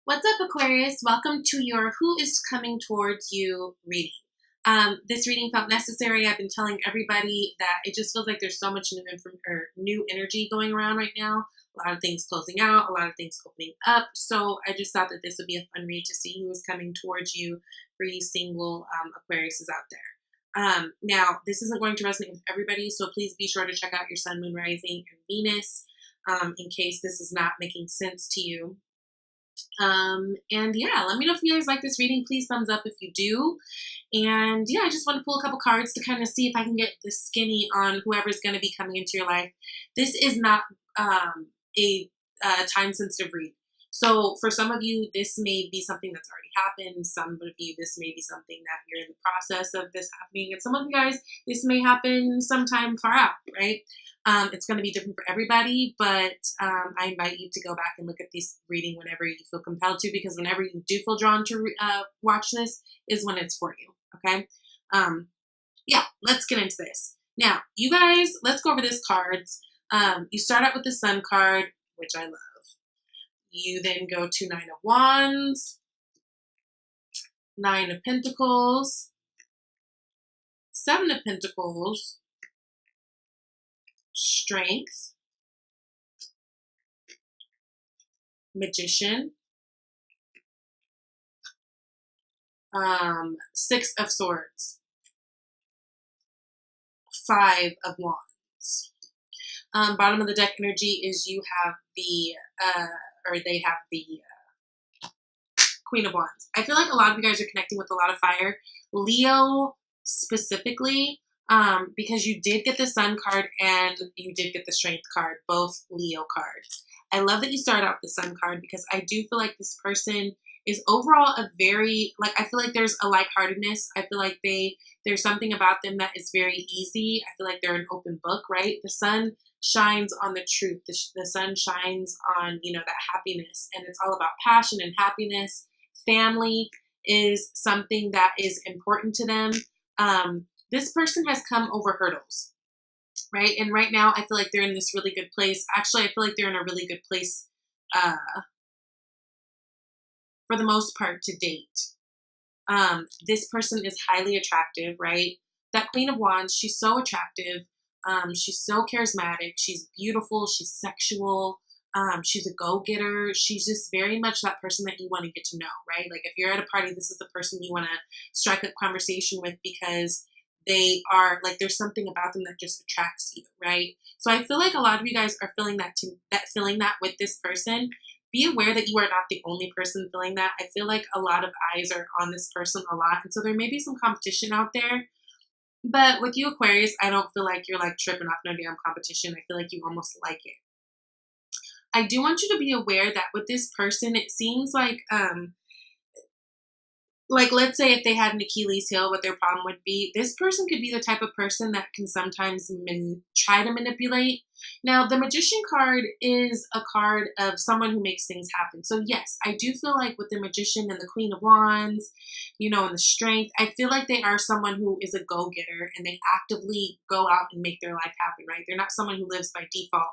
What's up, Aquarius? Welcome to your Who is Coming Towards You reading. This reading felt necessary. I've been telling everybody that it just feels like there's so much new energy going around right now. A lot of things closing out, a lot of things opening up. So I just thought that this would be a fun read to see who is coming towards you for you single Aquariuses out there. Now, this isn't going to resonate with everybody, so please be sure to check out your Sun, Moon, Rising, and Venus in case this is not making sense to you. And yeah, let me know if you guys like this reading. Please thumbs up if you do. And yeah, I just want to pull a couple cards to kind of see if I can get the skinny on whoever's going to be coming into your life. This is not a time-sensitive read. So for some of you, this may be something that's already happened. Some of you, this may be something that you're in the process of this happening. And some of you guys, this may happen sometime far out, right? It's going to be different for everybody, but I invite you to go back and look at this reading whenever you feel compelled to, because whenever you do feel drawn to watch this is when it's for you, okay? Yeah, let's get into this. Now, you guys, let's go over these cards. You start out with the Sun card, which I love. You then go to Nine of Wands, Nine of Pentacles, Seven of Pentacles, Strength, Magician, Six of Swords, Five of Wands. Bottom of the deck energy is you have the, they have the Queen of Wands. I feel like a lot of you guys are connecting with a lot of fire. Leo specifically, because you did get the Sun card and you did get the Strength card, both Leo cards. I love that you started out with the Sun card because I do feel like this person is overall a very, I feel like there's a lightheartedness. I feel like there's something about them that is very easy. I feel like they're an open book, right? The sun shines on the truth. The sun shines on, that happiness, and it's all about passion and happiness. Family is something that is important to them. This person has come over hurdles, right? And right now I feel like they're in this really good place. Actually, I feel like they're in a really good place for the most part to date. This person is highly attractive, right? That Queen of Wands, she's so attractive. She's so charismatic. She's beautiful. She's sexual. She's a go-getter. She's just very much that person that you want to get to know, right? Like if you're at a party, this is the person you want to strike up conversation with because they are there's something about them that just attracts you, right? So I feel like a lot of you guys are feeling that with this person. Be aware that you are not the only person feeling that. I feel like a lot of eyes are on this person a lot. And so there may be some competition out there. But with you, Aquarius, I don't feel like you're tripping off no damn competition. I feel like you almost like it. I do want you to be aware that with this person, it seems let's say if they had an Achilles heel, what their problem would be, this person could be the type of person that can sometimes try to manipulate. Now, the Magician card is a card of someone who makes things happen. So yes, I do feel like with the Magician and the Queen of Wands, and the Strength, I feel like they are someone who is a go-getter and they actively go out and make their life happen, right? They're not someone who lives by default.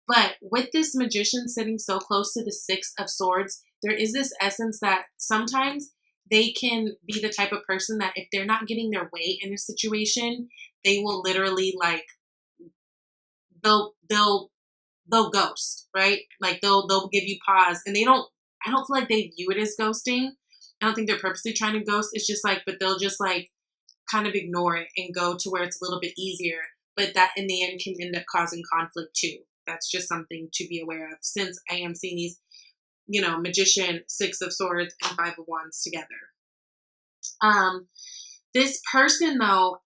But with this Magician sitting so close to the Six of Swords, there is this essence that sometimes they can be the type of person that if they're not getting their way in a situation, they will literally they'll ghost, right? They'll give you pause, and I don't feel like they view it as ghosting. I don't think they're purposely trying to ghost. It's just but they'll just kind of ignore it and go to where it's a little bit easier. But that in the end can end up causing conflict too. That's just something to be aware of, since I am seeing these Magician, Six of Swords, and Five of Wands together. This person though,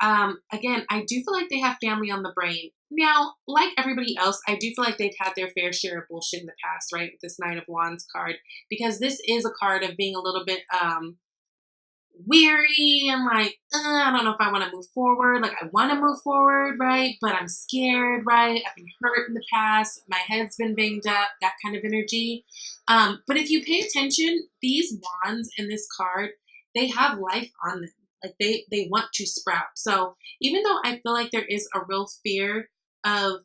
again, I do feel like they have family on the brain. Now, like everybody else, I do feel like they've had their fair share of bullshit in the past, right? With this Nine of Wands card, because this is a card of being a little bit, weary and I don't know if I want to move forward. I want to move forward, right? But I'm scared, right? I've been hurt in the past. My head's been banged up, that kind of energy. But if you pay attention, these wands in this card, they have life on them. They want to sprout. So even though I feel like there is a real fear of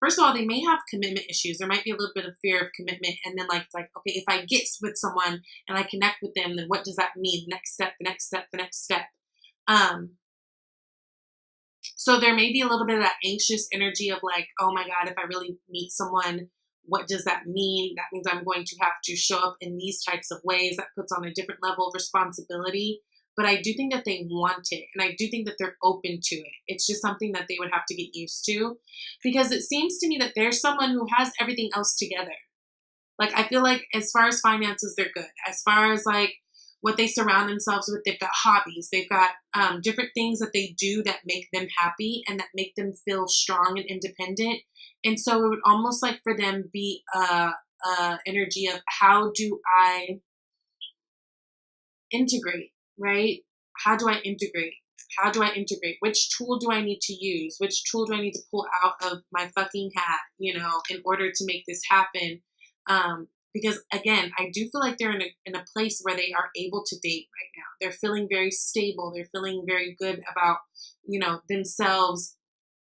first of all, they may have commitment issues. There might be a little bit of fear of commitment. And then like, it's like, okay, if I get with someone and I connect with them, then what does that mean? The next step, the next step, the next step. So there may be a little bit of that anxious energy of like, oh my God, if I really meet someone, what does that mean? That means I'm going to have to show up in these types of ways. That puts on a different level of responsibility. But I do think that they want it. And I do think that they're open to it. It's just something that they would have to get used to. Because it seems to me that there's someone who has everything else together. Like, I feel like as far as finances, they're good. As far as like what they surround themselves with, they've got hobbies. They've got different things that they do that make them happy and that make them feel strong and independent. And so it would almost like for them be a energy of how do I integrate, right? How do I integrate? How do I integrate? Which tool do I need to use? Which tool do I need to pull out of my fucking hat, in order to make this happen? Because again, I do feel like they're in a place where they are able to date right now. They're feeling very stable. They're feeling very good about, themselves,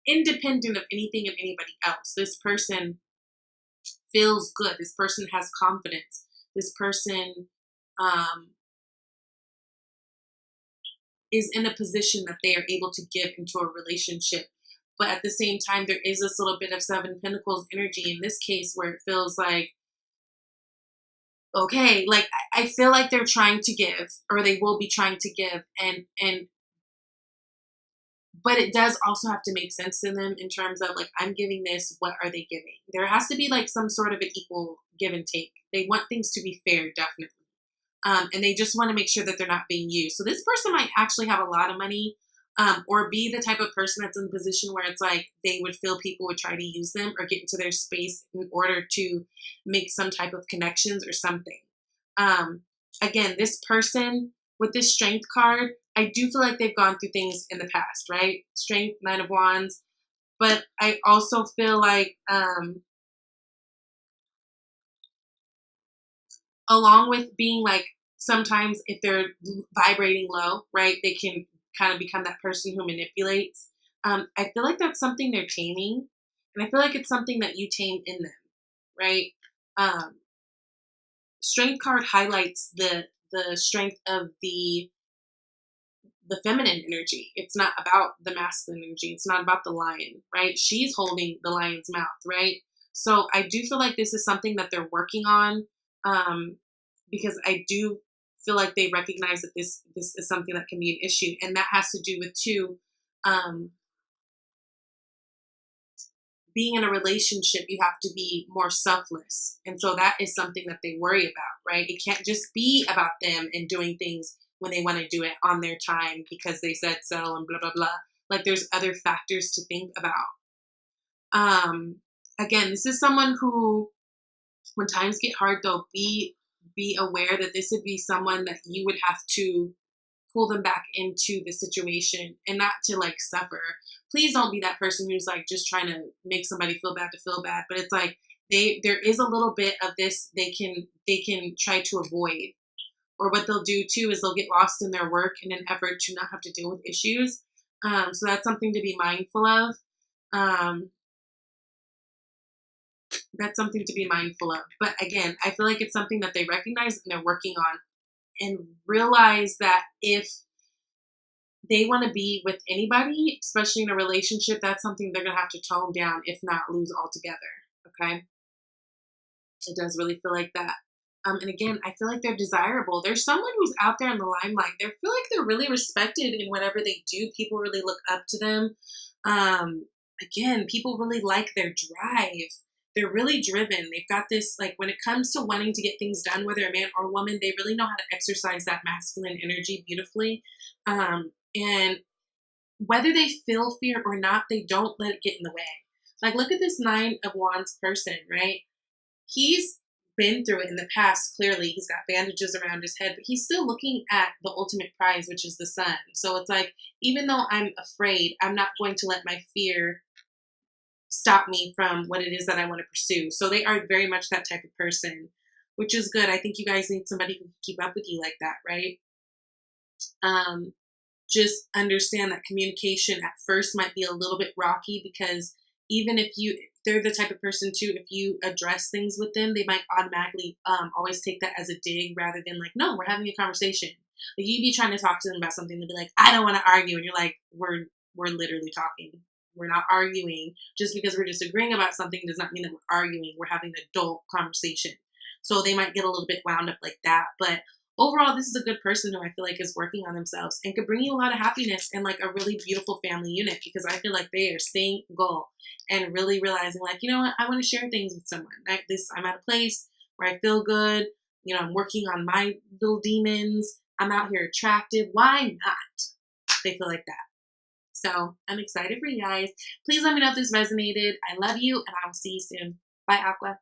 independent of anything and anybody else. This person feels good. This person has confidence. This person is in a position that they are able to give into a relationship. But at the same time, there is this little bit of Seven Pentacles energy in this case where it feels like, okay, like I feel like they're trying to give, or they will be trying to give, but it does also have to make sense to them in terms of like, I'm giving this, what are they giving? There has to be like some sort of an equal give and take. They want things to be fair, definitely. And they just want to make sure that they're not being used. So this person might actually have a lot of money, or be the type of person that's in a position where it's like they would feel people would try to use them or get into their space in order to make some type of connections or something. Again, this person with this Strength card, I do feel like they've gone through things in the past, right? Strength, Nine of Wands. But I also feel like, along with being like, sometimes if they're vibrating low, right, they can kind of become that person who manipulates. I feel like that's something they're taming. And I feel like it's something that you tame in them, right? Strength card highlights the strength of the feminine energy. It's not about the masculine energy. It's not about the lion, right? She's holding the lion's mouth, right? So I do feel like this is something that they're working on, because I do feel like they recognize that this is something that can be an issue. And that has to do with too, being in a relationship, you have to be more selfless. And so that is something that they worry about, right? It can't just be about them and doing things when they want to do it on their time because they said so and blah, blah, blah. Like there's other factors to think about. Again, this is someone who, when times get hard though, be aware that this would be someone that you would have to pull them back into the situation and not to like suffer. Please don't be that person who's like just trying to make somebody feel bad to feel bad. But it's like there is a little bit of this they can try to avoid. Or what they'll do too is they'll get lost in their work in an effort to not have to deal with issues. So that's something to be mindful of. That's something to be mindful of. But again, I feel like it's something that they recognize and they're working on, and realize that if they want to be with anybody, especially in a relationship, that's something they're going to have to tone down, if not lose altogether. Okay. It does really feel like that. And again, I feel like they're desirable. There's someone who's out there in the limelight. They feel like they're really respected in whatever they do. People really look up to them. Again, people really like their drive. They're really driven. They've got this, like when it comes to wanting to get things done, whether a man or a woman, they really know how to exercise that masculine energy beautifully. And whether they feel fear or not, they don't let it get in the way. Like look at this Nine of Wands person, right? He's been through it in the past. Clearly, he's got bandages around his head, but he's still looking at the ultimate prize, which is the sun. So it's like, even though I'm afraid, I'm not going to let my fear stop me from what it is that I want to pursue. So they are very much that type of person, which is good. I think you guys need somebody who can keep up with you like that, right? Just understand that communication at first might be a little bit rocky, because even if they're the type of person too, if you address things with them, they might automatically always take that as a dig rather than like, no, we're having a conversation. Like you be trying to talk to them about something, they'll be like, I don't want to argue. And you're like, we're literally talking. We're not arguing. Just because we're disagreeing about something does not mean that we're arguing. We're having an adult conversation. So they might get a little bit wound up like that. But overall, this is a good person who I feel like is working on themselves and could bring you a lot of happiness and like a really beautiful family unit, because I feel like they are single and really realizing like, you know what, I want to share things with someone. I'm at a place where I feel good. You know, I'm working on my little demons. I'm out here attractive. Why not? They feel like that. So I'm excited for you guys. Please let me know if this resonated. I love you and I will see you soon. Bye, Aqua.